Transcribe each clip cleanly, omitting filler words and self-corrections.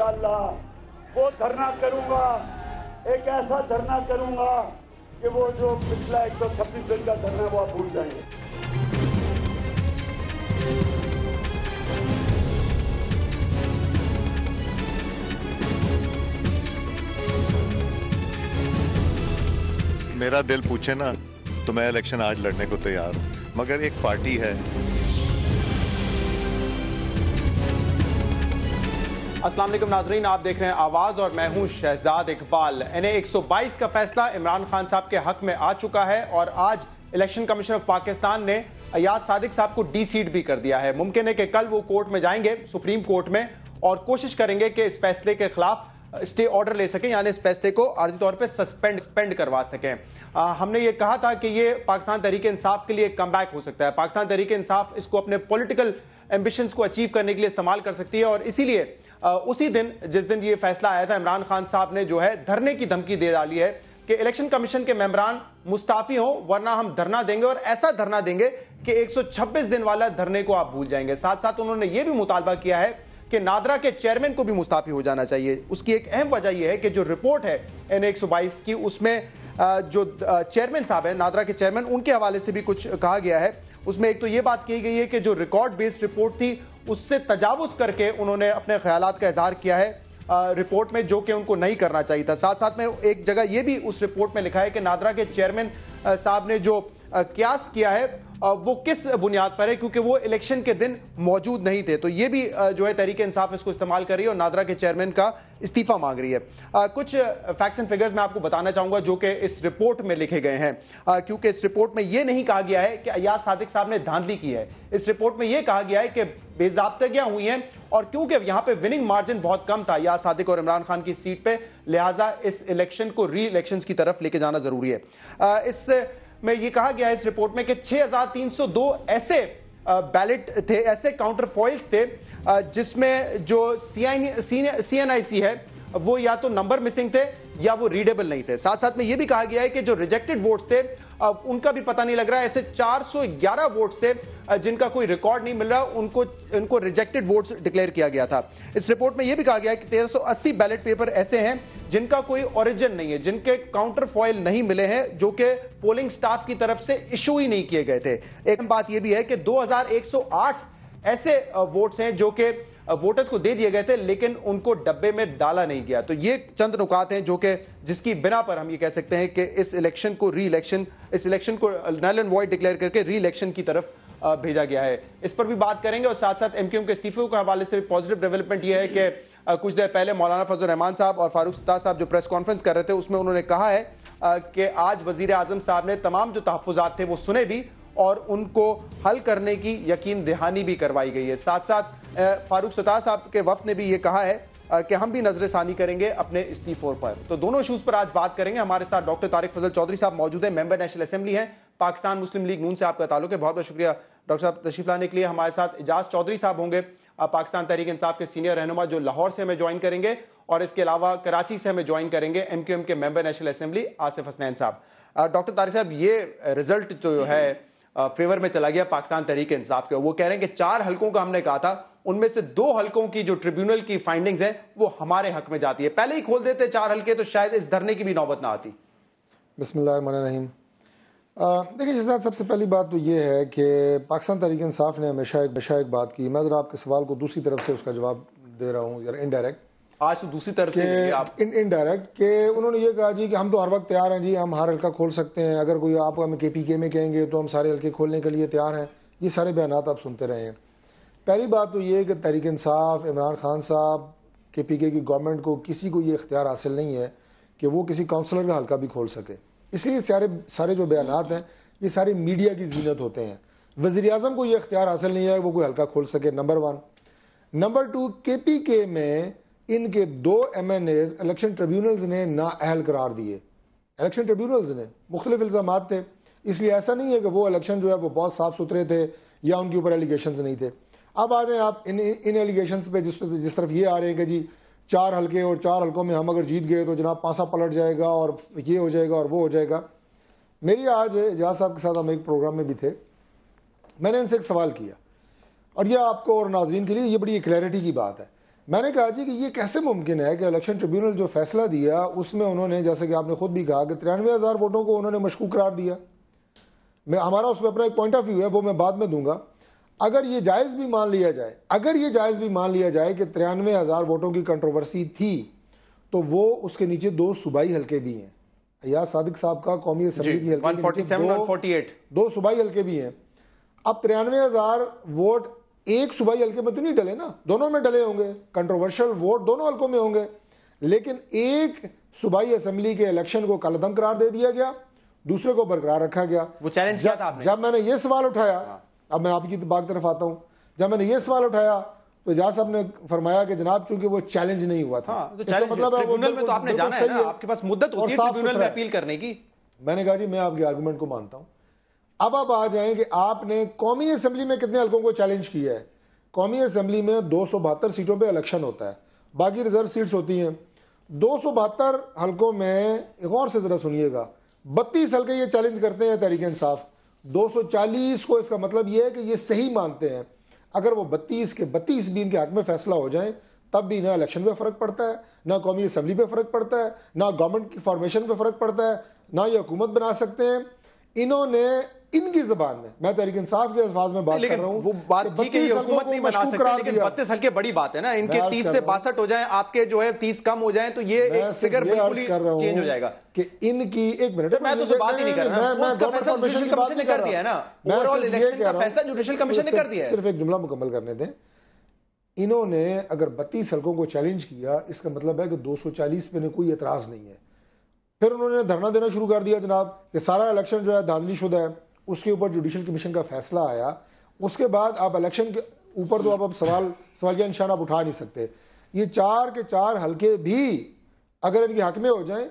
इंशाअल्लाह वो धरना करूंगा, एक ऐसा धरना करूंगा कि वो जो पिछला 126 दिन का धरना वो आप भूल जाएंगे। मेरा दिल पूछे ना तो मैं इलेक्शन आज लड़ने को तैयार हूं, मगर एक पार्टी है। अस्सलाम वालेकुम नाजरीन, आप देख रहे हैं आवाज और मैं हूं शहजाद इकबाल। NA 122 का फैसला इमरान खान साहब के हक में आ चुका है और आज इलेक्शन कमीशन ऑफ पाकिस्तान ने अयाज सादिक साहब को डी-सीट भी कर दिया है। मुमकिन है कि कल वो कोर्ट में जाएंगे, सुप्रीम कोर्ट में, और कोशिश करेंगे कि इस फैसले के खिलाफ स्टे ऑर्डर ले सकें, यानी इस फैसले को आर्जी तौर पे सस्पेंड करवा सकें। हमने ये कहा था कि ये पाकिस्तान तहरीक इंसाफ के लिए एक कमबैक हो सकता है। पाकिस्तान तहरीक इंसाफ इसको अपने पॉलिटिकल एम्बिशंस को अचीव करने के लिए इस्तेमाल कर सकती है और इसीलिए उसी दिन जिस दिन ये फैसला आया था, इमरान खान साहब ने जो है धरने की धमकी दे डाली है कि इलेक्शन कमीशन के मेंबरान मुस्ताफी हो वरना हम धरना देंगे, और ऐसा धरना देंगे कि 126 दिन वाला धरने को आप भूल जाएंगे। साथ साथ उन्होंने यह भी मुतालबा किया है कि नादरा के चेयरमैन को भी मुस्ताफी हो जाना चाहिए। उसकी एक अहम वजह यह है कि जो रिपोर्ट है NA 122 की, उसमें जो चेयरमैन साहब है, नादरा के चेयरमैन, उनके हवाले से भी कुछ कहा गया है। उसमें एक तो ये बात कही गई है कि जो रिकॉर्ड बेस्ड रिपोर्ट थी उससे तजावुज करके उन्होंने अपने ख्यालात का इजहार किया है रिपोर्ट में, जो कि उनको नहीं करना चाहिए था। साथ साथ में एक जगह यह भी उस रिपोर्ट में लिखा है कि नादरा के चेयरमैन साहब ने जो क्यास किया है वो किस बुनियाद पर है, क्योंकि वो इलेक्शन के दिन मौजूद नहीं थे। तो ये भी जो है तहरीक इंसाफ इसको इस्तेमाल कर रही है और नादरा के चेयरमैन का इस्तीफा मांग रही है। कुछ फैक्ट्स एंड फिगर्स मैं आपको बताना चाहूंगा जो कि इस रिपोर्ट में लिखे गए हैं, क्योंकि इस रिपोर्ट में यह नहीं कहा गया है कि अयाज सादिक साहब ने धांधली की है। इस रिपोर्ट में यह कहा गया है कि बेज़ाब्तगियां हुई हैं और क्योंकि यहां पे विनिंग मार्जिन बहुत कम था अयाज सादिक और इमरान खान की सीट पे, लिहाजा इस इलेक्शन को री इलेक्शन की तरफ लेके जाना जरूरी है। इस में ये कहा गया है इस रिपोर्ट में कि 6302 ऐसे बैलेट थे, ऐसे काउंटर फॉइल्स थे जिसमें जो CNIC है वो या तो नंबर मिसिंग थे या वो रीडेबल नहीं थे। साथ साथ में ये भी कहा गया है कि जो रिजेक्टेड वोट्स थे उनका भी पता नहीं लग रहा है। ऐसे 411 वोट्स थे जिनका कोई रिकॉर्ड नहीं मिल रहा, उनको रिजेक्टेड वोट्स डिक्लेयर किया गया था। इस रिपोर्ट में यह भी कहा गया है कि 1380 बैलेट पेपर ऐसे हैं जिनका कोई ओरिजिन नहीं है, जिनके काउंटर फॉइल नहीं मिले हैं, जो कि पोलिंग स्टाफ की तरफ से इशू ही नहीं किए गए थे। एक बात यह भी है कि 2108 ऐसे वोट्स हैं जो कि वोटर्स को दे दिए गए थे लेकिन उनको डब्बे में डाला नहीं गया। तो ये चंद नुकात हैं जो कि जिसकी बिना पर हम ये कह सकते हैं कि इस इलेक्शन को नल एंड वॉइड डिक्लेयर करके री इलेक्शन की तरफ भेजा गया है। इस पर भी बात करेंगे और साथ साथ MQM के इस्तीफे के हवाले से पॉजिटिव डेवलपमेंट यह है कि कुछ देर पहले मौलाना फजल रहमान साहब और फारूक सत्तार साहब जो प्रेस कॉन्फ्रेंस कर रहे थे उसमें उन्होंने कहा है कि आज वजीर आजम साहब ने तमाम जो तहफ्फुज़ात थे वो सुने भी और उनको हल करने की यकीन दहानी भी करवाई गई है। साथ साथ फारूक सत्तार साहब के वफ्द ने भी ये कहा है कि हम भी नजरसानी करेंगे अपने इस्तीफों पर। तो दोनों इशूज पर आज बात करेंगे। हमारे साथ डॉक्टर तारिक फजल चौधरी साहब मौजूद हैं, मेंबर नेशनल असेंबली हैं, पाकिस्तान मुस्लिम लीग नून से आपका ताल्लुक है। बहुत बहुत शुक्रिया डॉक्टर साहब तशरीफ लाने के लिए। हमारे साथ इजाज चौधरी साहब होंगे, पाकिस्तान तहरीक इंसाफ के सीनियर रहनुमा, जो लाहौर से हमें ज्वाइन करेंगे, और इसके अलावा कराची से हमें ज्वाइन करेंगे MQM के member national assembly Asif Hasnain साहब। डॉक्टर तारिक साहब, ये रिजल्ट जो है फेवर में चला गया पाकिस्तान तहरीक इंसाफ के। वो कह रहे हैं कि 4 हलकों का हमने कहा था, उनमें से 2 हलकों की जो ट्रिब्यूनल की फाइंडिंग्स हैं वो हमारे हक में जाती है। पहले ही खोल देते 4 हलके तो शायद इस धरने की भी नौबत ना आती। बिस्मिल्लाहिर्रहमानिर्रहीम। देखिए शहजाद, सबसे पहली बात तो ये है कि पाकिस्तान तहरीक इंसाफ ने हमेशा एक बात की। मैं ज़रा आपके सवाल को दूसरी तरफ से उसका जवाब दे रहा हूँ, यार इनडायरेक्ट। आज तो दूसरी तरफ से आप इनडायरेक्ट के उन्होंने ये कहा जी कि हम तो हर वक्त तैयार हैं जी, हम हर हल्का खोल सकते हैं, अगर कोई आप हमें KPK में कहेंगे तो हम सारे हल्के खोलने के लिए तैयार हैं। ये सारे बयानात आप सुनते रहे हैं। पहली बात तो ये कि तहरीक इंसाफ, इमरान खान साहब, KPK की गवर्नमेंट को किसी को ये इख्तियार हासिल नहीं है कि वो किसी काउंसलर का हल्का भी खोल सके। इसलिए सारे जो बयानात हैं ये सारे मीडिया की जीनत होते हैं। वज़ीर आज़म को ये इख्तियार हासिल नहीं है वो कोई हल्का खोल सके, नंबर 1। नंबर 2, KPK में इनके 2 MNAs इलेक्शन ट्रिब्यूनल्स ने नाअहल करार दिए। इलेक्शन ट्रिब्यूनल्स ने मुख्तलिफ इल्ज़ामात थे, इसलिए ऐसा नहीं है कि वो इलेक्शन जो है वो बहुत साफ सुथरे थे या उनके ऊपर एलिगेशंस नहीं थे। अब आ जाए आप इन एलिगेशंस पे जिस तरफ ये आ रहे हैं कि जी 4 हल्के और 4 हल्कों में हम अगर जीत गए तो जनाब पासा पलट जाएगा और ये हो जाएगा और वो हो जाएगा। मेरी आज एजाज साहब के साथ हम एक प्रोग्राम में भी थे, मैंने इनसे एक सवाल किया और यह आपको और नाजरीन के लिए ये बड़ी क्लैरिटी की बात है। मैंने कहा जी कि ये कैसे मुमकिन है कि इलेक्शन ट्रिब्यूनल जो फैसला दिया उसमें उन्होंने, जैसे कि आपने खुद भी कहा, कि 93,000 वोटों को उन्होंने मशकूक करार दिया। हमारा उस पर अपना एक पॉइंट ऑफ व्यू है, वो मैं बाद में दूंगा। अगर ये जायज़ भी मान लिया जाए, कि 93,000 वोटों की कंट्रोवर्सी थी, तो वो उसके नीचे 2 सूबाई हल्के भी हैं। अयाज सादिक साहब का कौमी असम्बली की हल्के 147 2 सूबाई हल्के भी हैं। अब 93,000 वोट एक सूबाई हल्के में तो नहीं डले ना, दोनों में डले होंगे, कंट्रोवर्शियल वोट दोनों हल्कों में होंगे। लेकिन एक सूबाई असम्बली के इलेक्शन को कलअदम करार दे दिया गया, दूसरे को बरकरार रखा गया। वो चैलेंज किया था आपने। जब मैंने ये सवाल उठाया, अब मैं आपकी बात तरफ आता हूं, जब मैंने ये सवाल उठाया तो एजाज साहब ने फरमाया कि जनाब चूंकि वो चैलेंज नहीं हुआ था। तो मतलब ट्रिब्यूनल में तो आपने जाना है ना, आपके पास मुद्दत होती है ट्रिब्यूनल में अपील करने की। मैंने कहा जी मैं आपके आर्गुमेंट को मानता हूं। अब आप आ जाएं कि आपने कौमी असम्बली में कितने हल्कों को चैलेंज किया है। कौमी असम्बली में 272 सीटों पे इलेक्शन होता है, बाकी रिजर्व सीट्स होती हैं। 272 हल्कों में एक और से जरा सुनिएगा, 32 हल्के ये चैलेंज करते हैं तहरीक इंसाफ, 240 को। इसका मतलब ये है कि ये सही मानते हैं अगर वो 32 के 32 भी इनके हक में फैसला हो जाए, तब भी ना इलेक्शन पे फर्क पड़ता है, ना कौमी असम्बली पे फर्क पड़ता है, ना गवर्नमेंट की फॉर्मेशन पे फर्क पड़ता है, ना ये हुकूमत बना सकते हैं। इन्होंने इनकी जबान में, मैं तहरीक इंसाफ के अल्फाज में बात कर रहा हूं, वो बात ठीक है, ये हुकूमत नहीं बना सकते, लेकिन 32 हल्के बड़ी बात है ना। इनके 30 से 62 हो जाए, आपके जो है 30 कम हो जाए, तो ये फिगर बिल्कुल चेंज हो जाएगा। कि इनकी एक मिनट, मैं तो बात ही नहीं कर रहा, मैं उसका फैसला जुडिशल कमीशन ने कर दिया है ना, ओवरऑल इलेक्शन का फैसला जुडिशल कमीशन ने कर दिया है। सिर्फ एक जुमला मुकम्मल करने दें। इन्होंने अगर 32 हल्कों को चैलेंज किया, इसका मतलब है कि 240 पे कोई एतराज नहीं है। फिर उन्होंने धरना देना शुरू कर दिया जनाब कि सारा इलेक्शन जो है धांधलीशुदा है। उसके ऊपर जुडिशल कमीशन का फैसला आया। उसके बाद आप इलेक्शन के ऊपर तो अब सवालिया निशान आप उठा नहीं सकते। ये 4 के 4 हल्के भी अगर इनके हक में हो जाएं,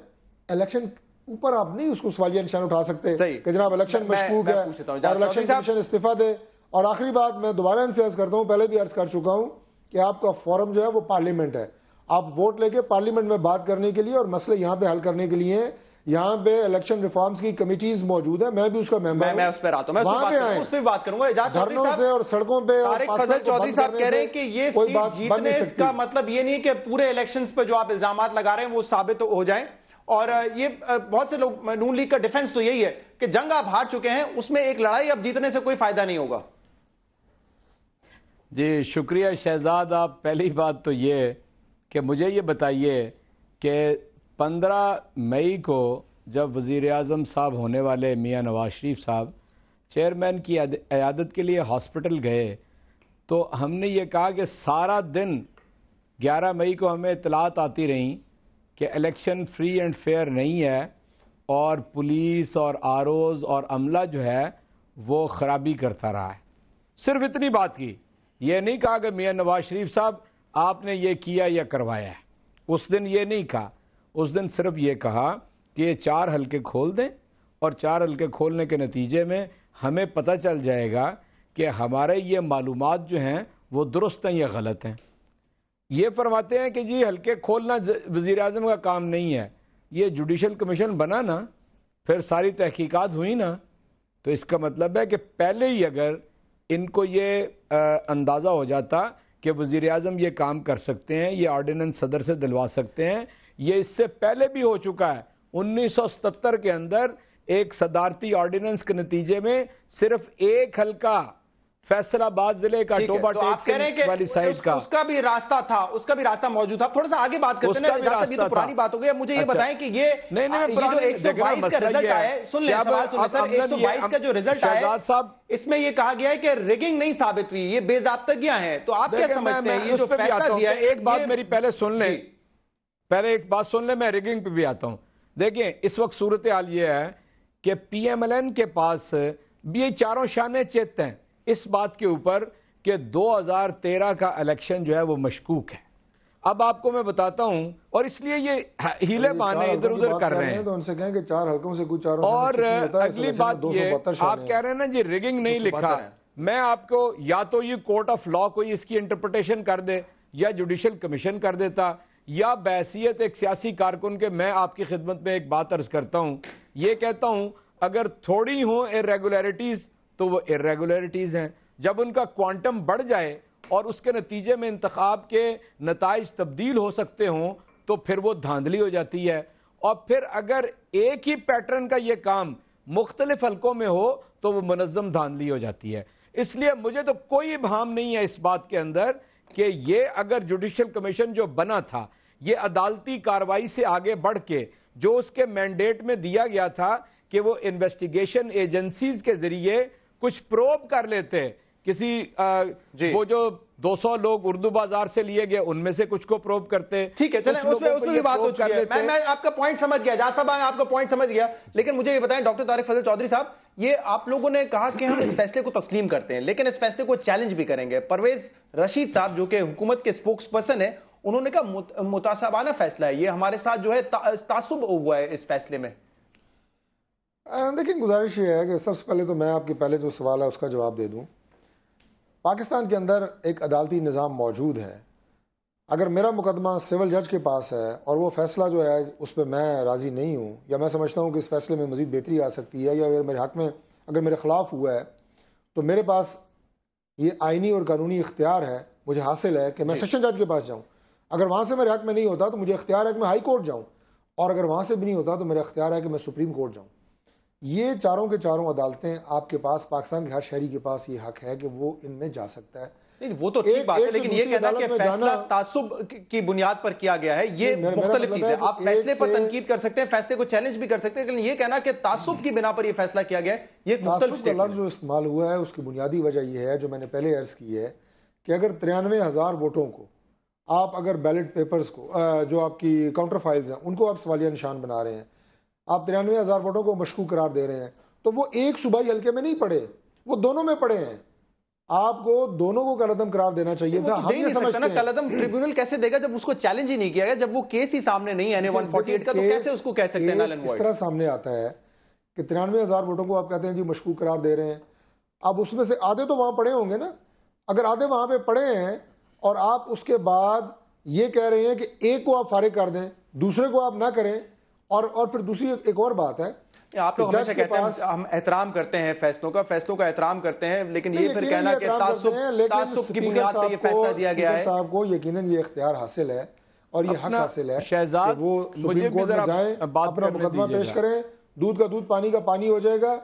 इलेक्शन ऊपर आप नहीं उसको सवालिया निशान उठा सकते कि जनाब इलेक्शन मशकूक है और इलेक्शन कमीशन इस्तीफा दे। और आखिरी बात मैं दोबारा इनसे अर्ज करता हूं, पहले भी अर्ज कर चुका हूं कि आपका फोरम जो है वो पार्लियामेंट है। आप वोट लेके पार्लियामेंट में बात करने के लिए और मसले यहां पे हल करने के लिए, यहाँ पे इलेक्शन रिफॉर्म्स की कमिटीज मौजूद है, मैं भी उसका मेंबर मैं उस पर आता हूं, उस पर बात करूंगा। धरनों से और सड़कों पे तारिक फजल चौधरी साहब कह रहे हैं कि ये सीट जीतने का मतलब ये नहीं कि पूरे इलेक्शंस पे जो आप इल्जामात लगा रहे हैं वो साबित हो जाए। और ये बहुत से लोग, नून लीग का डिफेंस तो यही है कि जंग आप हार चुके हैं, उसमें एक लड़ाई अब जीतने से कोई फायदा नहीं होगा। जी शुक्रिया शहजाद। आप पहली बात तो ये कि मुझे ये बताइए कि 15 मई को जब वज़ीर आज़म साहब होने वाले मियां नवाज शरीफ साहब चेयरमैन की इयादत के लिए हॉस्पिटल गए, तो हमने ये कहा कि सारा दिन 11 मई को हमें इतलात आती रही कि इलेक्शन फ्री एंड फेयर नहीं है और पुलिस और आरओज़ और अमला जो है वो ख़राबी करता रहा है। सिर्फ इतनी बात की, ये नहीं कहा कि मियां नवाज शरीफ साहब आपने ये किया या करवाया है। उस दिन ये नहीं कहा, उस दिन सिर्फ ये कहा कि ये 4 हल्के खोल दें और 4 हल्के खोलने के नतीजे में हमें पता चल जाएगा कि हमारे ये मालूमात जो हैं वो दुरुस्त हैं या गलत हैं। ये फरमाते हैं कि जी हल्के खोलना वज़ीर आज़म का काम नहीं है, ये जुडिशल कमीशन बना ना, फिर सारी तहकीकात हुई ना, तो इसका मतलब है कि पहले ही अगर इनको ये अंदाज़ा हो जाता कि वज़ीर आज़म ये काम कर सकते हैं, ये ऑर्डिनेंस सदर से दिलवा सकते हैं, ये इससे पहले भी हो चुका है। 1977 के अंदर एक सदारती ऑर्डिनेंस के नतीजे में सिर्फ एक हल्का फैसलाबाद जिले का टोबा टेक वाली साइड का उसका भी रास्ता था, उसका भी रास्ता मौजूद था। थोड़ा सा आगे बात करते हैं, ये तो पुरानी बात हो गई। मुझे ये बताएं कि ये जो 122 का रिजल्ट आया है, सुन ले सवाल सुन सर, 122 का जो रिजल्ट आया साहब, इसमें ये कहा गया है कि रिगिंग नहीं साबित हुई, ये बेज़ाब्तगियां हैं। तो आप क्या समझते हैं ये जो फैसला दिया है? एक बात मेरी पहले सुन ले, पहले एक बात सुन ले, मैं रिगिंग पे भी आता हूं। देखिए इस वक्त सूरत हाल ये है कि पीएमएलएन के पास भी ये चारों शाने चेत हैं इस बात के ऊपर कि 2013 का इलेक्शन जो है वो मशकूक है। अब आपको मैं बताता हूं, और इसलिए ये हीले बहाने इधर उधर कर रहे हैं, तो उनसे कहें कि 4 हल्कों से कुछ 4। और अगली बात ये, आप कह रहे हैं ना जी रिगिंग नहीं लिखा, मैं आपको या तो ये कोर्ट ऑफ लॉ कोई इसकी इंटरप्रिटेशन कर दे या जुडिशल कमीशन कर देता, या बैसियत एक सियासी कारकुन के मैं आपकी खिदमत में एक बात अर्ज करता हूं, ये कहता हूं अगर थोड़ी हो इरेगुलरिटीज तो वो इरेगुलरिटीज हैं, जब उनका क्वांटम बढ़ जाए और उसके नतीजे में इंतखाब के नताइज तब्दील हो सकते हों तो फिर वो धांधली हो जाती है। और फिर अगर एक ही पैटर्न का ये काम मुख्तलिफ हलकों में हो तो वो मुनज़्ज़म धांधली हो जाती है। इसलिए मुझे तो कोई इब्हाम नहीं है इस बात के अंदर कि ये अगर जुडिशल कमीशन जो बना था ये अदालती कार्रवाई से आगे बढ़ के जो उसके मैंडेट में दिया गया था कि वो इन्वेस्टिगेशन एजेंसीज के जरिए कुछ प्रोब कर लेते, किसी वो जो 200 लोग उर्दू बाजार से लिए गए उनमें से कुछ को प्रोब करते। ठीक है, चलें उसमें भी बात हो चुकी है। मैं आपका पॉइंट समझ गया, जाज साहब मैं आपका पॉइंट समझ गया, लेकिन मुझे ये बताएं डॉक्टर तारिक फजल चौधरी साहब, ये आप लोगों ने कहा कि हम इस फैसले को तस्लीम करते हैं लेकिन इस फैसले को चैलेंज भी करेंगे। परवेज रशीद साहब जो कि हुकूमत के स्पोक्स पर्सन है, उन्होंने कहा मुतासाबाना फैसला है ये, हमारे साथ जो है तासुब हुआ है इस फैसले में। देखिए, गुजारिश ये है कि सबसे पहले तो मैं आपके पहले जो सवाल है उसका जवाब दे दूं। पाकिस्तान के अंदर एक अदालती निज़ाम मौजूद है। अगर मेरा मुकदमा सिविल जज के पास है और वो फैसला जो है उस पर मैं राज़ी नहीं हूँ या मैं समझता हूँ कि इस फैसले में मज़ीद बेहतरी आ सकती है या अगर मेरे हक़ में अगर मेरे ख़िलाफ़ हुआ है तो मेरे पास ये आइनी और कानूनी इख्तियार है, मुझे हासिल है कि मैं सेशन जज के पास जाऊँ। अगर वहाँ से मेरे हक़ में नहीं होता तो मुझे इख्तियार है कि मैं हाई कोर्ट जाऊँ, और अगर वहाँ से भी नहीं होता तो मेरा इख्तियार है कि मैं सुप्रीम कोर्ट जाऊँ। ये चारों के चारों अदालतें आपके पास, पाकिस्तान के हर शहरी के पास ये हक है कि वो इनमें जा सकता है। नहीं, वो तो ठीक बात है, लेकिन ये कहना कि फैसला तासुब की बुनियाद पर किया गया है ये मुख्तलिफ चीज है। आप फैसले पर तनकीद कर सकते हैं, फैसले को चैलेंज भी कर सकते हैं, लेकिन ये कहना कि तासुब की बिना पर ये फैसला किया गया है, ये तासुब का लफ्ज जो इस्तेमाल हुआ है उसकी बुनियादी वजह यह है जो मैंने पहले अर्ज की है कि अगर 93,000 वोटों को आप अगर बैलेट पेपर्स को जो आपकी काउंटर फाइल्स हैं उनको आप सवालिया निशान बना रहे हैं, आप 93,000 वोटों को मशकूक करार दे रहे हैं, तो वो एक सूबाई हल्के में नहीं पड़े, वो दोनों में पड़े हैं। आपको दोनों को कलअदम करार देना चाहिए था। हम ये समझते हैं कलअदम ट्रिब्यूनल कैसे देगा जब उसको चैलेंज ही नहीं किया गया, जब वो केस ही सामने नहीं है 148 का, तो कैसे उसको कह सकते हैं? इस तरह सामने आता है कि 93,000 वोटों को आप कहते हैं जी मशकूक करार दे रहे हैं, अब उसमें से आधे तो वहां पड़े होंगे ना। अगर आधे वहां पे पड़े हैं और आप उसके बाद ये कह रहे हैं कि एक को आप फारिग कर दें, दूसरे को आप ना करें, और फिर दूसरी एक और बात है, आप लोग हमेशा कहते हैं हम एहतराम करते हैं फैसलों का एहतराम करते हैं, लेकिन ये फिर कहना कि तासुब की बुनियाद पर ये फैसला दिया गया है। साहब को यकीनन ये इख्तियार हासिल है और ये हक हासिल है शहजाद, वो सुप्रीम कोर्ट में जाएं, अपना मुकदमा पेश करें, दूध का दूध पानी का पानी हो जाएगा।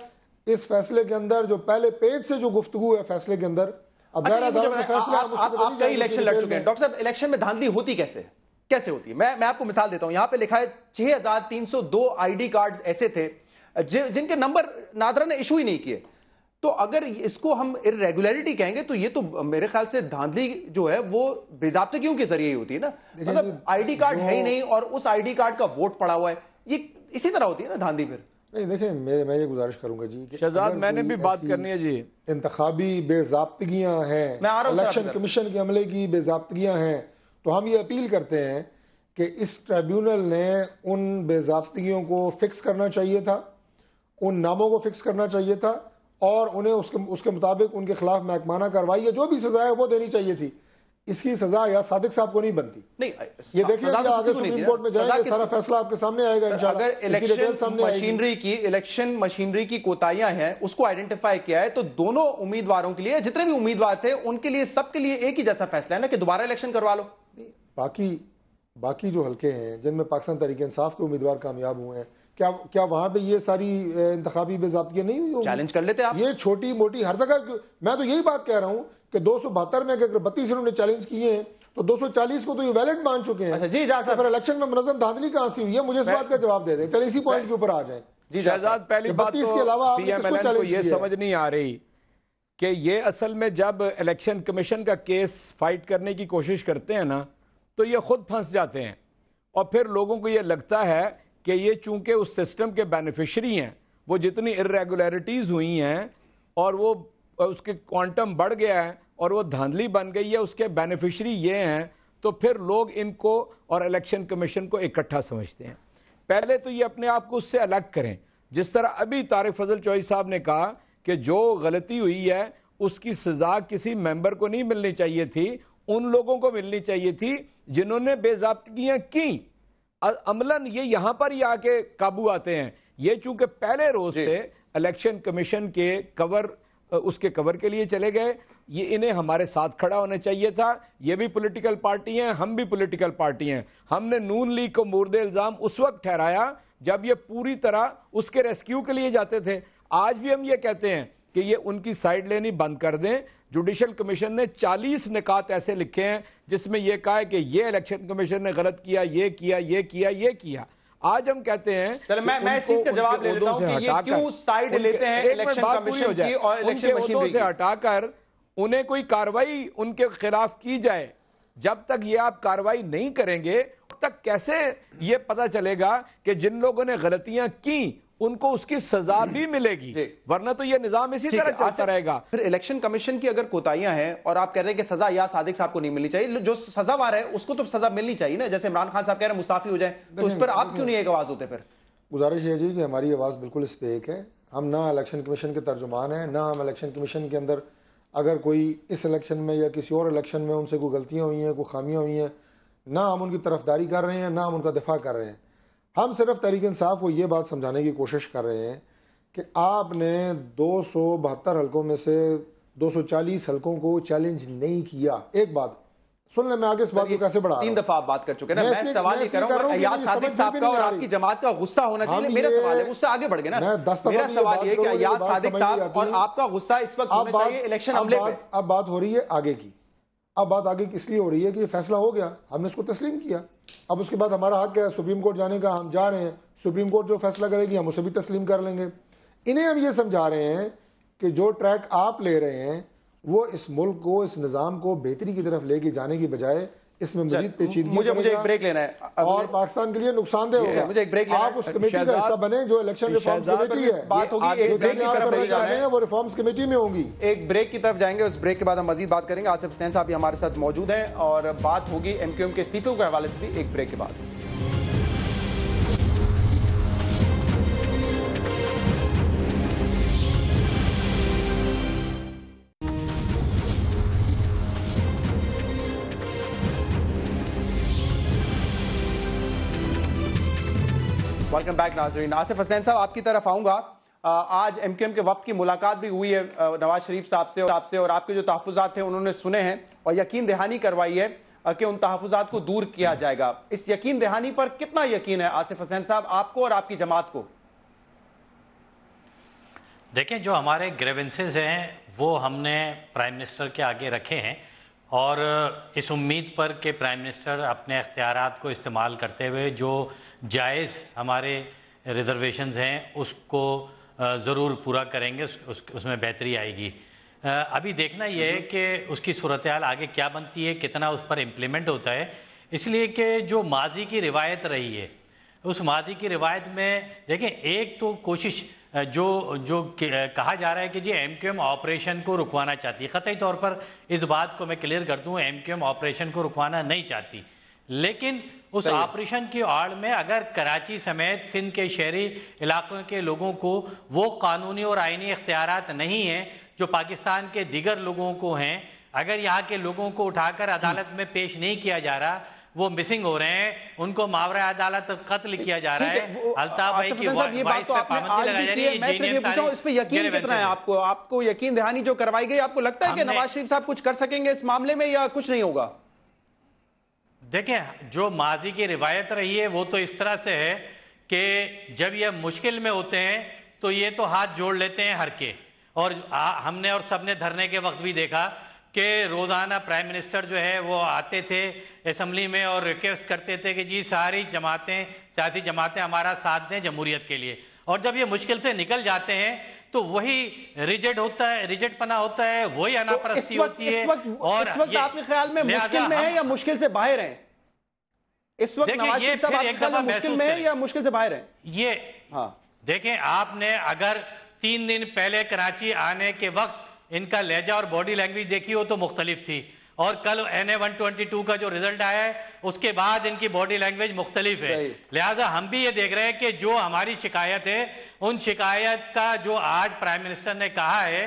इस फैसले के अंदर जो पहले पेज से जो गुफ्तगू है फैसले के अंदर, अब आप इलेक्शन लड़ चुके हैं डॉक्टर साहब, इलेक्शन में धांधली होती कैसे होती है? मैं आपको मिसाल देता हूं। यहां पे लिखा है 6,302 आईडी कार्ड्स ऐसे थे जिनके नंबर नादरा ने इशू ही नहीं किए। तो अगर इसको हम इर्रेगुलरिटी कहेंगे तो ये तो मेरे ख्याल से धांधली जो है वो बेजाब्तगियों के जरिए ही होती है ना। मतलब आईडी कार्ड है ही नहीं और उस आईडी कार्ड का वोट पड़ा हुआ है, ये इसी तरह होती है ना धांधली। फिर नहीं, देखिए मैं ये गुजारिश करूंगा जी कि शहजाद मैंने भी बात करनी है जी, इंतखाबी बेजाब्तगियां हैं, इलेक्शन कमीशन के अमले की बेजाब्तगियां हैं, तो हम ये अपील करते हैं कि इस ट्रिब्यूनल ने उन बेजाब्तगियों को फिक्स करना चाहिए था, उन नामों को फिक्स करना चाहिए था और उन्हें उसके मुताबिक उनके खिलाफ महकमाना कार्रवाई या जो भी सजा है वो देनी चाहिए थी। इसकी सजा या सादिक साहब को नहीं बनती। नहीं, ये देखिए कि आगे सुप्रीम कोर्ट में जाएंगे, सारा फैसला आपके सामने आएगा इंशाल्लाह। अगर इलेक्शन मशीनरी की कोताहियां हैं उसको आइडेंटिफाई किया है तो दोनों उम्मीदवारों के लिए, जितने भी उम्मीदवार थे उनके लिए, सबके लिए एक ही जैसा फैसला है ना कि दोबारा इलेक्शन करवा लो। बाकी जो हल्के हैं जिनमें पाकिस्तान तहरीक इंसाफ के उम्मीदवार कामयाब हुए हैं, क्या वहां पे ये सारी इंतखाबी बेज़ाब्तियां नहीं हुई? चैलेंज कर लेते आप। ये छोटी मोटी हर जगह, मैं तो यही बात कह रहा हूं कि 272 में अगर 32 इन्होंने चैलेंज किए हैं तो 240 को तो ये वैलिड मान चुके हैं। अच्छा जी, फिर इलेक्शन में मुनज़्ज़म धांधली कहां से हुई है? मुझे इस बात का जवाब दे दें। चलिए इसी पॉइंट के ऊपर आ जाए जी शहजाद। पहली बात तो के अलावा PMLN को ये समझ नहीं आ रही कि ये असल में जब इलेक्शन कमीशन का केस फाइट करने की कोशिश करते हैं ना तो ये खुद फंस जाते हैं और फिर लोगों को ये लगता है कि ये चूंकि उस सिस्टम के बेनिफिशरी हैं, वो जितनी इर्रेगुलरिटीज़ हुई हैं और वो उसके क्वांटम बढ़ गया है और वो धांधली बन गई है, उसके बेनिफिशरी ये हैं, तो फिर लोग इनको और इलेक्शन कमीशन को इकट्ठा समझते हैं। पहले तो ये अपने आप को उससे अलग करें। जिस तरह अभी तारिक फजल चौधरी साहब ने कहा कि जो गलती हुई है उसकी सजा किसी मेंबर को नहीं मिलनी चाहिए थी, उन लोगों को मिलनी चाहिए थी जिन्होंने बेज़ाब्तियां की। अमलन ये यहां पर ही आके काबू आते हैं। ये चूंकि पहले रोज से इलेक्शन कमीशन के उसके कवर के लिए चले गए ये इन्हें हमारे साथ खड़ा होना चाहिए था। ये भी पॉलिटिकल पार्टी हैं, हम भी पॉलिटिकल पार्टी हैं। हमने नून लीग को मुर्दे इल्जाम उस वक्त ठहराया जब ये पूरी तरह उसके रेस्क्यू के लिए जाते थे। आज भी हम ये कहते हैं कि ये उनकी साइड लेनी बंद कर दें। जुडिशल कमीशन ने 40 निकात ऐसे लिखे हैं जिसमें यह कहा है कि ये इलेक्शन कमीशन ने गलत किया, ये किया, ये किया, ये किया। आज हम कहते हैं, चलो मैं इस चीज का जवाब ले लेता हूं कि ये क्यों साइड लेते हैं इलेक्शन कमीशन की और इलेक्शन मशीनरी से हटाकर उन्हें कोई कार्रवाई उनके खिलाफ की जाए। जब तक ये आप कार्रवाई नहीं करेंगे तक कैसे ये पता चलेगा कि जिन लोगों ने गलतियां की उनको उसकी सजा भी मिलेगी, वरना तो ये निजाम इसी तरह चलता रहेगा। फिर इलेक्शन कमीशन की अगर कोताहियां हैं और आप कह रहे हैं कि सजा या सादिक साहब को नहीं मिलनी चाहिए, जो सजावार है उसको तो सजा मिलनी चाहिए ना। जैसे इमरान खान साहब कह रहे हैं मुस्ताफी हो जाए, तो उस पर आप क्यों नहीं एक आवाज होते? फिर गुजारिश है जी कि हमारी आवाज़ बिल्कुल इस पे एक है। हम ना इलेक्शन कमीशन के तर्जुमान हैं, ना हम इलेक्शन कमीशन के अंदर अगर कोई इस इलेक्शन में या किसी और इलेक्शन में उनसे कोई गलतियाँ हुई हैं, कोई खामियाँ हुई हैं, ना हम उनकी तरफदारी कर रहे हैं, ना हम उनका दिफा कर रहे हैं। हम सिर्फ तहरीक इंसाफ को ये बात समझाने की कोशिश कर रहे हैं कि आपने 272 हलकों में से 240 हलकों को चैलेंज नहीं किया। एक बात सुन ले, मैं आगे इस बात को कैसे बढ़ा 3 दफा आप बात कर चुके हैं ना। मैं सवाल ये कर रहा हूं अयाज सादिक साहब का और आपकी जमात का गुस्सा होना चाहिए। मेरा सवाल है, उससे आगे बढ़ गए ना। मेरा सवाल ये कि अयाज सादिक साहब और आपका गुस्सा इस वक्त होना चाहिए इलेक्शन अमले पे। अब बात हो रही है आगे की। अब बात आगे इसलिए हो रही है कि फैसला हो गया, हमने इसको तस्लीम किया। अब उसके बाद हमारा हक है सुप्रीम कोर्ट जाने का, हम जा रहे हैं। सुप्रीम कोर्ट जो फैसला करेगी हम उसे भी तस्लीम कर लेंगे। इन्हें हम ये समझा रहे हैं कि जो ट्रैक आप ले रहे हैं वो इस मुल्क को, इस निज़ाम को बेहतरी की तरफ लेके जाने की बजाय इसमें मजीद पेचीदगी मुझे एक ब्रेक लेना है और पाकिस्तान के लिए नुकसानदेह होगा। मुझे एक ब्रेक लेना है। आप उस कमेटी का हिस्सा बने जो इलेक्शन रिफॉर्म्स कमेटी है। बात होगी एक ब्रेक की तरफ ले जाते हैं, वो रिफॉर्म्स कमेटी में होंगी। एक ब्रेक की तरफ जाएंगे, उस ब्रेक के बाद हम मजीद बात करेंगे। आसिफ हुसैन साहब भी हमारे साथ मौजूद हैं और बात होगी एमक्यूएम के इस्तीफे के हवाले से भी एक ब्रेक के बाद। वेलकम बैक नाजरीन। आसिफ हुसैन साहब आपकी तरफ आऊंगा। आज एमक्यूएम के वफ्द की मुलाकात भी हुई है नवाज शरीफ साहब से और आपके जो तहफ़्फ़ुज़ात थे उन्होंने सुने हैं और यकीन दहानी करवाई है कि उन तहफ़्फ़ुज़ात को दूर किया जाएगा। इस यकीन दहानी पर कितना यकीन है आसिफ हुसैन साहब आपको और आपकी जमात को? देखें, जो हमारे ग्रीवेंसेस हैं वो हमने प्राइम मिनिस्टर के आगे रखे हैं और इस उम्मीद पर कि प्राइम मिनिस्टर अपने इख्तियारात को इस्तेमाल करते हुए जो जायज़ हमारे रिजर्वेशंस हैं उसको ज़रूर पूरा करेंगे, उसमें बेहतरी आएगी। अभी देखना यह है कि उसकी सूरत हाल आगे क्या बनती है, कितना उस पर इम्प्लीमेंट होता है। इसलिए कि जो माजी की रिवायत रही है उस माजी की रिवायत में देखें, एक तो कोशिश जो कहा जा रहा है कि जी एमक्यूएम ऑपरेशन को रुकवाना चाहती है। क़तई तौर पर इस बात को मैं क्लियर कर दूं, एमक्यूएम ऑपरेशन को रुकवाना नहीं चाहती, लेकिन उस ऑपरेशन की आड़ में अगर कराची समेत सिंध के शहरी इलाकों के लोगों को वो कानूनी और आइनी इख्तियारात नहीं हैं जो पाकिस्तान के दीगर लोगों को हैं, अगर यहाँ के लोगों को उठाकर अदालत में पेश नहीं किया जा रहा, वो मिसिंग हो रहे हैं, उनको मावरा अदालत कत्ल किया जा रहा है, अल्ताफ भाई की वाइस पे पाबंदी लगाई जा रही है। मैं सिर्फ ये पूछा हूं, इस पे यकीन कितना है आपको? आपको यकीन दहानी जो करवाई गई, आपको लगता है कि नवाज शरीफ साहब कुछ कर सकेंगे इस मामले में या कुछ नहीं होगा? देखें, जो माजी की रिवायत रही है वो तो इस तरह से है कि जब ये मुश्किल में होते हैं तो ये तो हाथ जोड़ लेते हैं हर के, और हमने और सबने धरने के वक्त भी देखा कि रोज़ाना प्राइम मिनिस्टर जो है वो आते थे असम्बली में और रिक्वेस्ट करते थे कि जी सारी जमातें, सियासी जमातें हमारा साथ दें जमहूरियत के लिए, और जब ये मुश्किल से निकल जाते हैं तो वही रिजेक्ट होता है, रिजेक्ट पना होता है, वही अनापरस्ती होती है। और इस वक्त आपके ख्याल में मुश्किल में है या मुश्किल से बाहर है? इस वक्त नवाज शरीफ साहब आपके ख्याल में मुश्किल में है या मुश्किल से बाहर है? ये देखें, आपने अगर 3 दिन पहले कराची आने के वक्त इनका लहजा और बॉडी लैंग्वेज देखी हो तो मुख्तलिफ थी, और कल NA-122 का जो रिजल्ट आया है उसके बाद इनकी बॉडी लैंग्वेज मुख्तलिफ है। लिहाजा हम भी ये देख रहे हैं कि जो हमारी शिकायत है उन शिकायत का जो आज प्राइम मिनिस्टर ने कहा है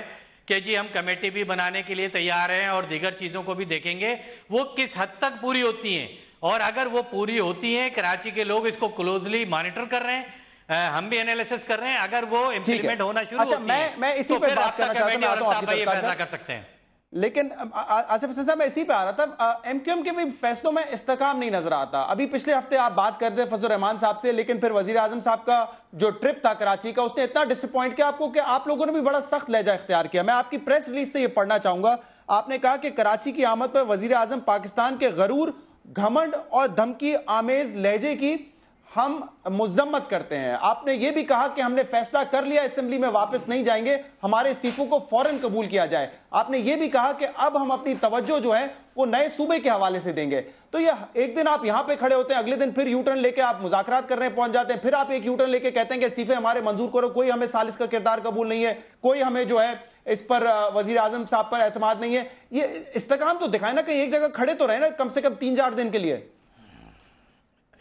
कि जी हम कमेटी भी बनाने के लिए तैयार हैं और दीगर चीज़ों को भी देखेंगे, वो किस हद तक पूरी होती हैं, और अगर वो पूरी होती हैं, कराची के लोग इसको क्लोजली मॉनिटर कर रहे हैं, हम भी एनालिसिस कर रहे हैं, अगर वो इंप्लीमेंट होना शुरू होती है मैं इसी पे बात करना चाहता हूं, फैसला कर सकते हैं। लेकिन आसिफ हसन साहब, मैं इसी पे आ रहा था, एमक्यूएम के भी फैसलों में इस्तेकाम नहीं नजर आता। अभी पिछले हफ्ते आप बात करते थे फजल रहमान साहब से, लेकिन फिर वजीर आजम साहब का जो ट्रिप था कराची का, उसने इतना डिसअपॉइंट किया आपको कि आप लोगों ने भी बड़ा सख्त लहजा इख्तियार किया। मैं आपकी प्रेस रिलीज से ये पढ़ना चाहूंगा, आपने कहा कि कराची की आमद पर वजीर आजम पाकिस्तान के गरूर, घमंड और धमकी आमेज लहजे की हम मुजम्मत करते हैं। आपने यह भी कहा कि हमने फैसला कर लिया, असेंबली में वापस नहीं जाएंगे, हमारे इस्तीफों को फौरन कबूल किया जाए। आपने यह भी कहा कि अब हम अपनी तवज्जो जो है वो नए सूबे के हवाले से देंगे। तो ये एक दिन आप यहां पे खड़े होते हैं, अगले दिन फिर यूटर्न लेके आप मुज़ाकरात करने पहुंच जाते हैं, फिर आप एक यूटर्न लेके कहते हैं कि इस्तीफे हमारे मंजूर करो, कोई हमें सालिस का किरदार कबूल नहीं है, कोई हमें जो है इस पर वजीर आजम साहब पर एतमाद नहीं है। ये इस्तेकाम तो दिखाए ना कि एक जगह खड़े तो रहे ना कम से कम 3-4 दिन के लिए।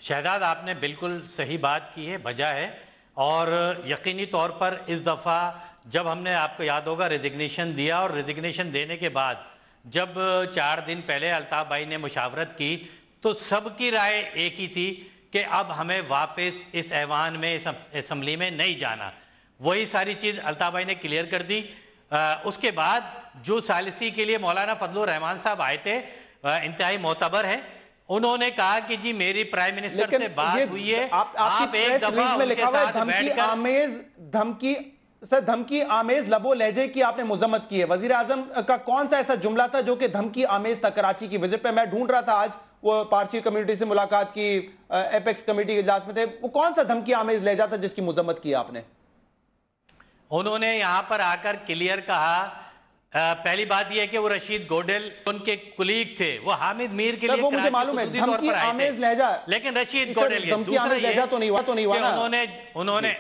शहजाद, आपने बिल्कुल सही बात की है, वजह है, और यकीनी तौर पर इस दफ़ा जब हमने, आपको याद होगा, रेजिग्नेशन दिया, और रेजिग्नेशन देने के बाद जब 4 दिन पहले अल्ताफ़ भाई ने मुशावरत की तो सबकी राय एक ही थी कि अब हमें वापस इस ऐवान में, इस असम्बली में नहीं जाना। वही सारी चीज़ अल्ताफ़ भाई ने क्लियर कर दी। उसके बाद जो सालिसी के लिए मौलाना फजलुर रहमान साहब आए थे, इंतहाई मोतबर हैं, उन्होंने कहा कि जी मेरी प्राइम मिनिस्टर से बात हुई है, आप एक दफा उनके साथ बैठकर धमकी आमेज लबो लहजे की आपने मुजम्मत की है। वजीर आजम का कौन सा ऐसा जुमला था जो कि धमकी आमेज था कराची की विजिट पे? मैं ढूंढ रहा था आज, वो पारसी कम्युनिटी से मुलाकात की, एपेक्स कमेटी के इजलास में थे, वो कौन सा धमकी आमेज लहजा था जिसकी मुजम्मत की आपने? उन्होंने यहां पर आकर क्लियर कहा, पहली बात यह है कि वो रशीद गोडेल उनके कुलीग थे, वो हामिद मीर के लिए वो मुझे मालूम है, धमकी आमेज लहजा, लेकिन रशीद गोडेल दूसरा लहजा तो नहीं हुआ ना। उन्होंने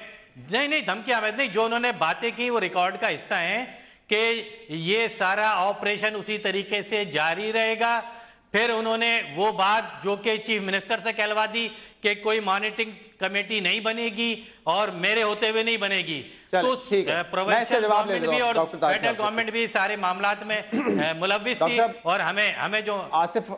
नहीं धमकी आमेज नहीं, जो उन्होंने बातें की वो रिकॉर्ड का हिस्सा है कि ये सारा ऑपरेशन उसी तरीके से जारी रहेगा। फिर उन्होंने वो बात जो कि चीफ मिनिस्टर से कहलवा दी कि कोई मॉनिटरिंग कमेटी नहीं बनेगी और मेरे होते हुए नहीं बनेगी। तो प्रोविंशियल गवर्नमेंट भी और फेडरल गवर्नमेंट भी सारे मामलात में मुलव्विस थी, और हमें जो आसिफ,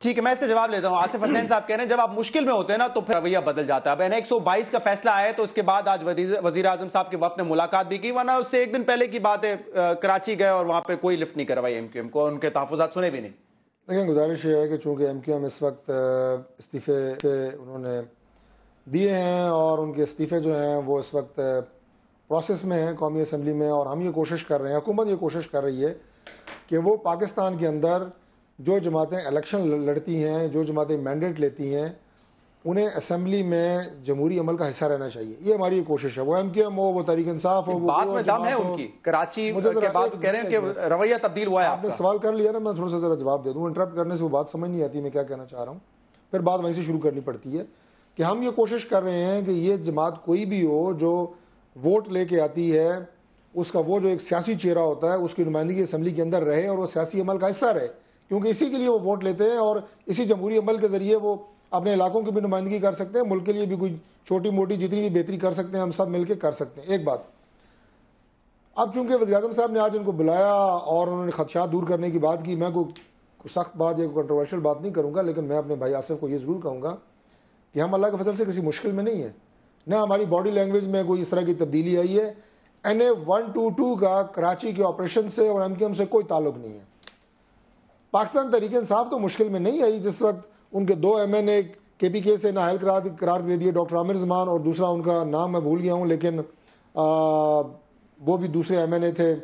ठीक है, मैं इससे जवाब लेता हूं। आसिफ हसैन साहब कह रहे हैं जब आप मुश्किल में होते हैं ना तो फिर रवैया बदल जाता है। अब N122 का फैसला आया तो उसके बाद आज वजीर आजम साहब के वफ्द ने मुलाकात भी की, वरना उससे एक दिन पहले की बात है, कराची गए और वहां पे कोई लिफ्ट नहीं करवाई एमक्यूएम को, उनके तहफ़्फ़ुज़ात सुने भी नहीं। लेकिन गुजारिश ये है कि चूंकि एमक्यूएम इस वक्त इस्तीफे उन्होंने दिए हैं और उनके इस्तीफे जो हैं वो इस वक्त प्रोसेस में हैं कौमी असम्बली में, और हम ये कोशिश कर रहे हैं, हुकूमत ये कोशिश कर रही है कि वो पाकिस्तान के अंदर जो जमातें इलेक्शन लड़ती हैं, जो जमातें मैंडेट लेती हैं, उन्हें असम्बली में जमहूरी अमल का हिस्सा रहना चाहिए। ये हमारी कोशिश है। वो एमक्यूएम हो, वो तहरीक इंसाफ हो, वो बात में दम है उनकी। कराची के बाद कह रहे हैं कि रवैया तब्दील हुआ है। आपने सवाल कर लिया ना, मैं थोड़ा सा जरा जवाब दे दूँ। इंटरप्ट करने से वो बात समझ नहीं आती मैं क्या कहना चाह रहा हूँ, फिर बात वहीं से शुरू करनी पड़ती है। कि हम ये कोशिश कर रहे हैं कि ये जमात कोई भी हो जो वोट लेके आती है, उसका वो जो एक सियासी चेहरा होता है उसकी नुमाइंदगी असम्बली के अंदर रहे और वो सियासी अमल का हिस्सा रहे, क्योंकि इसी के लिए वो वोट लेते हैं और इसी जमहूरी अमल के ज़रिए वो अपने इलाकों की भी नुमाइंदगी कर सकते हैं, मुल्क के लिए भी कोई छोटी मोटी जितनी भी बेहतरी कर सकते हैं हम सब मिलकर कर सकते हैं। एक बात, अब चूंकि वज़ीर-ए-आज़म साहब ने आज इनको बुलाया और उन्होंने खदशात दूर करने की बात की, मैं कोई सख्त बात या कंट्रोवर्शियल बात नहीं करूँगा, लेकिन मैं अपने भाई आसिफ को ये ज़रूर कहूँगा कि हम अल्लाह के फजल से किसी मुश्किल में नहीं है, ना हमारी बॉडी लैंग्वेज में कोई इस तरह की तब्दीली आई है। NA-122 का कराची के ऑपरेशन से और एमक्यूएम से कोई ताल्लुक नहीं है। पाकिस्तान तहरीक इंसाफ तो मुश्किल में नहीं आई जिस वक्त उनके 2 MNA KPK से नाअहल करार दे दिए, डॉक्टर आमिर ज़मान और दूसरा उनका नाम मैं भूल गया हूँ, लेकिन वो भी दूसरे MNA थे,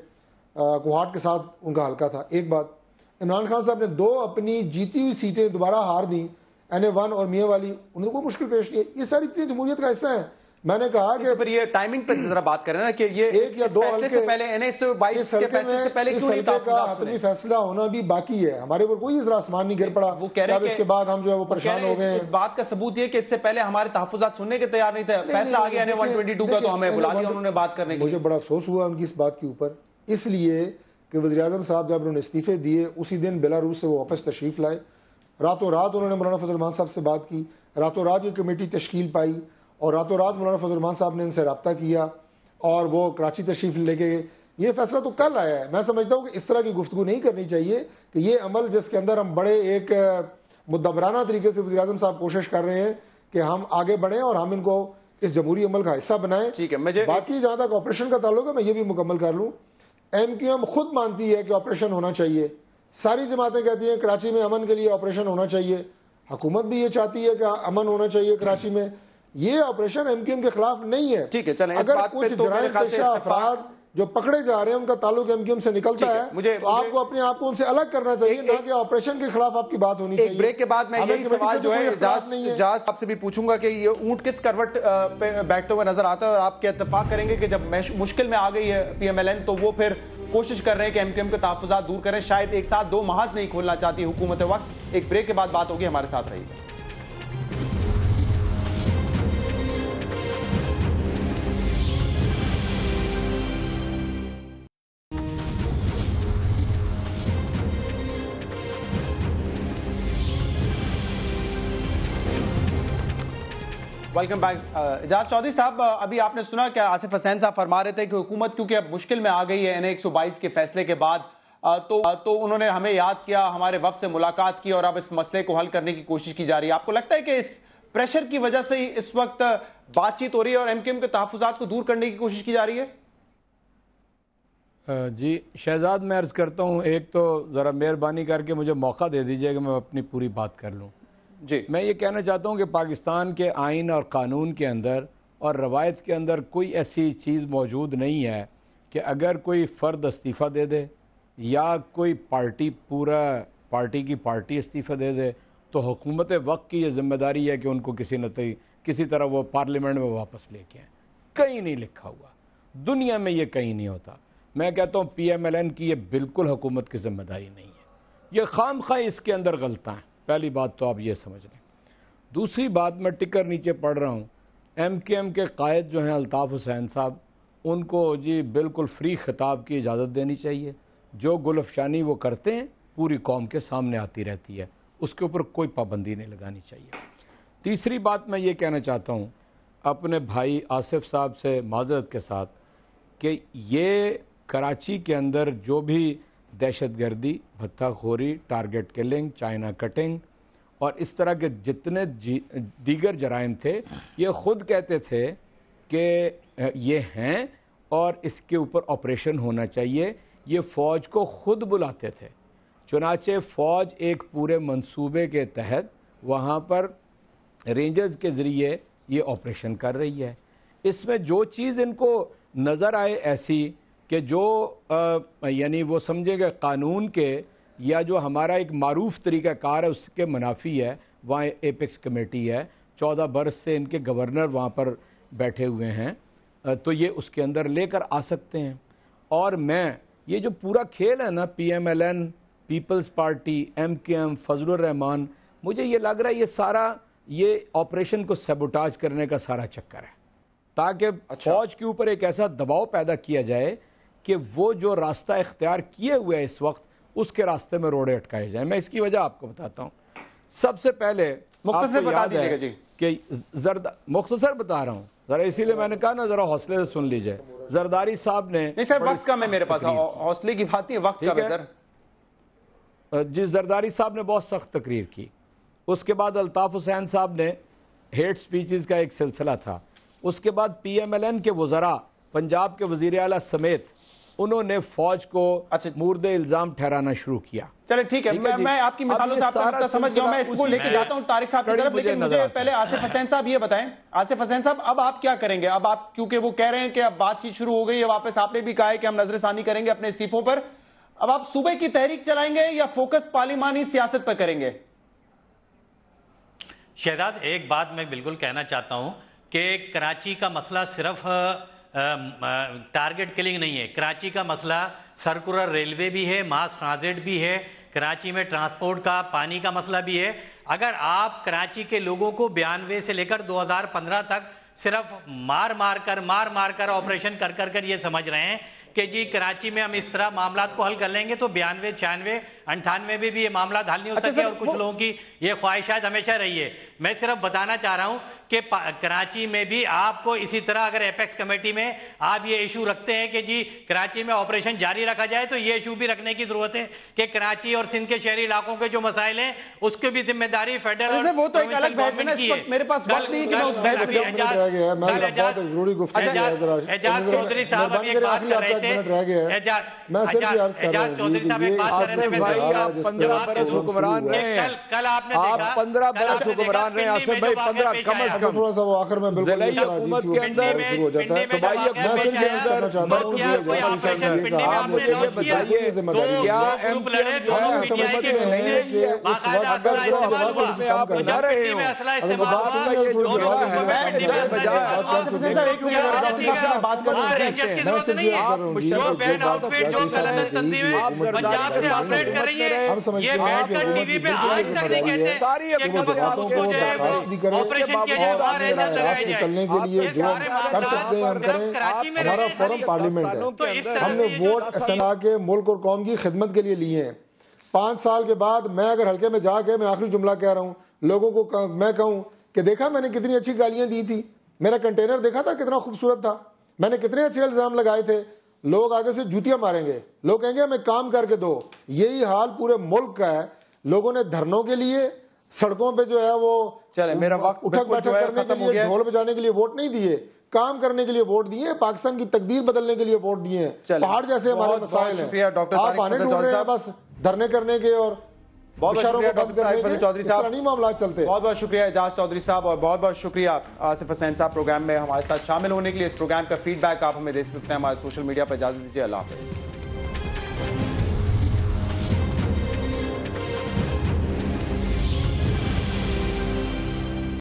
कोहाट के साथ उनका हल्का था। एक बात, इमरान खान साहब ने 2 अपनी जीती हुई सीटें दोबारा हार दी, NA-1 और मियाँ वाली, उन्हें कोई मुश्किल पेश नहीं है। ये सारी चीजें जमहूरियत का हिस्सा है। मैंने कहा कि पर ये टाइमिंग पे जरा बात करें ना कि ये एक या 2 फैसले से पहले NA-22 के फैसले से पहले क्यों नहीं का फैसला होना भी बाकी है। हमारे ऊपर कोई इजरा आसमान नहीं गिर पड़ा। वो कह रहे हैं इसके बाद हम जो है वो परेशान हो गए। इस बात का सबूत ये कि इससे पहले हमारे तहफ़्फ़ुज़ात सुनने के तैयार नहीं थे, फैसला आ गया NA-122 का तो हमें बुला लिया उन्होंने बात करने के लिए। मुझे बड़ा अफसोस हुआ उनकी इस बात के ऊपर, इसलिए कि वज़ीर-ए-आज़म साहब जब उन्होंने इस्तीफे दिए उसी दिन बेलारूस से वो वापस तशरीफ लाए, रातों रात उन्होंने मौलाना फजल रहमान साहब से बात की, रातों रात ये कमेटी तश्कील पाई और रातों रात मौलाना फजल रहमान साहब ने इनसे रब्ता किया और वो कराची तशरीफ लेके गए। ये फैसला तो कल आया है। मैं समझता हूँ कि इस तरह की गुफ्तगू नहीं करनी चाहिए कि ये अमल जिसके अंदर हम बड़े एक मुद्दबराना तरीके से वज़ीर-ए-आज़म साहब कोशिश कर रहे हैं कि हम आगे बढ़ें और हम इनको इस जमहूरी अमल का हिस्सा बनाएं। ठीक है, मुझे बाकी जहाँ तक ऑपरेशन का ताल्लुक है मैं ये भी मुकम्मल कर लूँ MQM खुद मानती है कि ऑपरेशन होना चाहिए, सारी जमातें कहती हैं कराची में अमन के लिए ऑपरेशन होना चाहिए, हुकूमत भी ये चाहती है कि अमन होना चाहिए कराची में। ये ऑपरेशन MQM के खिलाफ नहीं है। ठीक है, चलें, इस अगर बात पे कुछ तो मेरे जराइम ख्याल से पेशा अफराद जो पकड़े जा रहे हैं उनका ताल्लुक MQM से निकलता है, तो आपको अपने आप को उनसे अलग करना चाहिए, ना कि ऑपरेशन के खिलाफ आपकी बात होनी चाहिए। एक ब्रेक के बाद मैं यही सवाल जो है इजाज आपसे भी पूछूंगा कि ये ऊंट किस करवट पे बैठते हुए नजर आता है, और आप क्या इत्तेफाक करेंगे कि जब मुश्किल में आ गई है PMLN तो वो फिर कोशिश कर रहे हैं कि MQM के तहफ़्फ़ुज़ात दूर करें, शायद एक साथ 2 महाज नहीं खोलना चाहती हुकूमत वक्त। एक ब्रेक के बाद बात होगी, हमारे साथ रहिएगा। Welcome back. एजाज चौधरी साहब, अभी आपने सुना क्या आसिफ हसैन साहब फरमा रहे थे कि हुकूमत क्योंकि अब मुश्किल में आ गई है NA 122 के फैसले के बाद, तो उन्होंने हमें याद किया, हमारे वफ्द से मुलाकात की और अब इस मसले को हल करने की कोशिश की जा रही है। आपको लगता है कि इस प्रेशर की वजह से ही इस वक्त बातचीत हो रही है और MQM के तहफ़्फ़ुज़ात को दूर करने की कोशिश की जा रही है? जी शहजाद, मैं अर्ज़ करता हूँ, एक तो ज़रा मेहरबानी करके मुझे मौका दे दीजिए कि मैं अपनी पूरी बात कर लूँ। जी, मैं ये कहना चाहता हूँ कि पाकिस्तान के आइन और कानून के अंदर और रवायत के अंदर कोई ऐसी चीज़ मौजूद नहीं है कि अगर कोई फ़र्द इस्तीफ़ा दे दे या कोई पार्टी की पार्टी इस्तीफ़ा दे दे तो हुकूमत वक्त की ये ज़िम्मेदारी है कि उनको किसी तरह वो पार्लियामेंट में वापस लेके आएँ। कहीं नहीं लिखा हुआ, दुनिया में ये कहीं नहीं होता। मैं कहता हूँ PMLN की ये बिल्कुल हुकूमत की ज़िम्मेदारी नहीं है, ये खामखा इसके अंदर गलता है। पहली बात तो आप ये समझ लें। दूसरी बात, मैं टिकर नीचे पढ़ रहा हूँ, MQM के कायद जो हैं अल्ताफ़ हुसैन साहब, उनको जी बिल्कुल फ्री खिताब की इजाज़त देनी चाहिए। जो गुलफशानी वो करते हैं पूरी कौम के सामने आती रहती है, उसके ऊपर कोई पाबंदी नहीं लगानी चाहिए। तीसरी बात मैं ये कहना चाहता हूँ अपने भाई आसिफ साहब से माज़रत के साथ कि ये कराची के अंदर जो भी दहशतगर्दी, भत्ताखोरी, टारगेट किलिंग, चाइना कटिंग और इस तरह के जितने दीगर जराइम थे, ये ख़ुद कहते थे कि ये हैं और इसके ऊपर ऑपरेशन होना चाहिए। ये फ़ौज को ख़ुद बुलाते थे, चुनाचे फ़ौज एक पूरे मंसूबे के तहत वहाँ पर रेंजर्स के ज़रिए ये ऑपरेशन कर रही है। इसमें जो चीज़ इनको नज़र आए ऐसी कि जो यानी वो समझेगा कानून के या जो हमारा एक मारूफ तरीक़ाकार है उसके मुनाफी है, वहाँ एपेक्स कमेटी है, 14 बरस से इनके गवर्नर वहाँ पर बैठे हुए हैं, तो ये उसके अंदर लेकर आ सकते हैं। और मैं ये जो पूरा खेल है ना, PMLN, peoples party, MQM, Fazlur Rahman, मुझे ये लग रहा है ये सारा ये ऑपरेशन को सबोटाज करने का सारा चक्कर है, ताकि फ़ौज के ऊपर एक ऐसा दबाव पैदा किया जाए कि वो जो रास्ता इख्तियार किए हुए है इस वक्त, उसके रास्ते में रोड़े अटकाए जाए। मैं इसकी वजह आपको बताता हूँ। सबसे पहले मुख्तसर बता दीजिएगा जी कि मुख्तसर बता रहा हूँ ज़रा, इसीलिए मैंने कहा ना ज़रा हौसले से सुन लीजिए। जरदारी साहब ने, नहीं सर वक्त कम है मेरे पास, हौसले की बात नहीं है, वक्त कम है सर। जी जरदारी साहब ने बहुत सख्त तकरीर की। उसके बाद अल्ताफ़ हुसैन साहब ने हेट स्पीचेस का एक सिलसिला था। उसके बाद PMLN के वज़रा, पंजाब के वज़ीर आला समेत, उन्होंने फौज को मुर्दे इल्जाम ठहराना शुरू किया। चले ठीक है, मैं आपकी मिसालों से आपका समझ गया, मैं इसको लेके जाता हूं तारिक साहब की तरफ, लेकिन मुझे पहले आसिफ हसैन साहब ये बताएं। आसिफ हसैन साहब, अब आप क्या करेंगे? अब आप, क्योंकि वो कह रहे हैं कि अब बातचीत शुरू हो गई है वापस, आपने भी कहा है कि हम नजरसानी करेंगे अपने इस्तीफों पर, अब आप सूबे की तहरीक चलाएंगे या फोकस पार्लिमानी सियासत पर करेंगे? शहजाद, एक बात मैं बिल्कुल कहना चाहता हूं कि कराची का मसला सिर्फ टारगेट किलिंग नहीं है। कराची का मसला सर्कुलर रेलवे भी है, मास ट्रांजिट भी है, कराची में ट्रांसपोर्ट का, पानी का मसला भी है। अगर आप कराची के लोगों को 92 से लेकर 2015 तक सिर्फ मार मार कर ऑपरेशन कर ये समझ रहे हैं कि जी कराची में हम इस तरह मामला को हल कर लेंगे, तो 92, 96, 98 में भी ये मामला हल नहीं हो सके। और कुछ लोगों की ये ख्वाहिशात हमेशा रही है। मैं सिर्फ बताना चाह रहा हूं कि कराची में भी आपको इसी तरह, अगर एपेक्स कमेटी में आप ये इशू रखते हैं कि जी कराची में ऑपरेशन जारी रखा जाए, तो ये इशू भी रखने की जरूरत है कि कराची और सिंध के शहरी इलाकों के जो मसाइल हैं उसकी भी जिम्मेदारी फेडरल वो तो एक अलग बहस है ना, इस वक्त मेरे पास वक्त नहीं कि मैं उस बहस एजाज चौधरी साहब अब एक बात कर रहे मिनट रह गया है, मैं सिर्फ ये अर्ज कर रहा हूं चौधरी साहब एक बात कर रहे थे भाई, आप 15 बरस हुक्मरान रहे, कल आपने देखा, आप 15 बरस हुक्मरान रहे आसिफ भाई, 15 कम से कम। थोड़ा सा वो आखिर में बिल्कुल जिला हुकूमत के अंदर शुरू हो जाता है। सूबाई हुकूमत के अंदर आप मुझे ये बताइए, क्या एमपीएम जो है समझते हैं कि उस वक्त अगर जो आवाज में आप बजा रहे हो, अगर बात में ये जो है बजाय बात कर रहे हैं, पंजाब से ऑपरेट कर रही है, ये बैठकर टीवी पे आज तक नहीं कहते कि बातों को बर्दाश्त भी करें और चलने के लिए जो कर सकते हैं हम करें। हमारा फोरम पार्लियामेंट है, हमने वोट असम्बली के मुल्क और कौम की खिदमत के लिए लिए हैं। 5 साल के बाद मैं अगर हल्के में जाके मैं आखिरी जुमला कह रहा हूँ, लोगों को मैं कहूँ कि देखा मैंने कितनी अच्छी गालियां दी थी, मेरा कंटेनर देखा था कितना खूबसूरत था, मैंने कितने अच्छे इल्जाम लगाए थे, लोग आगे से जूतियां मारेंगे, लोग कहेंगे हमें काम करके दो। यही हाल पूरे मुल्क का है। लोगों ने धरनों के लिए, सड़कों पे जो है वो चले मेरा वक्त उठक बैठक करने के लिए, ढोल बजाने के लिए वोट नहीं दिए, काम करने के लिए वोट दिए, पाकिस्तान की तकदीर बदलने के लिए वोट दिए। पहाड़ जैसे हमारे मसाइल हैं, आप आने ढूंढ रहे हैं बस धरने करने के और बहुत शुक्रिया डॉक्टर चौधरी साहब, नहीं मामला चलते। बहुत बहुत शुक्रिया एजाज चौधरी साहब और बहुत बहुत शुक्रिया आसिफ हुसैन साहब प्रोग्राम में हमारे साथ शामिल होने के लिए। इस प्रोग्राम का फीडबैक आप हमें दे सकते हैं हमारे सोशल मीडिया पर। इजाजत दीजिए, अल्लाह हाफिज़।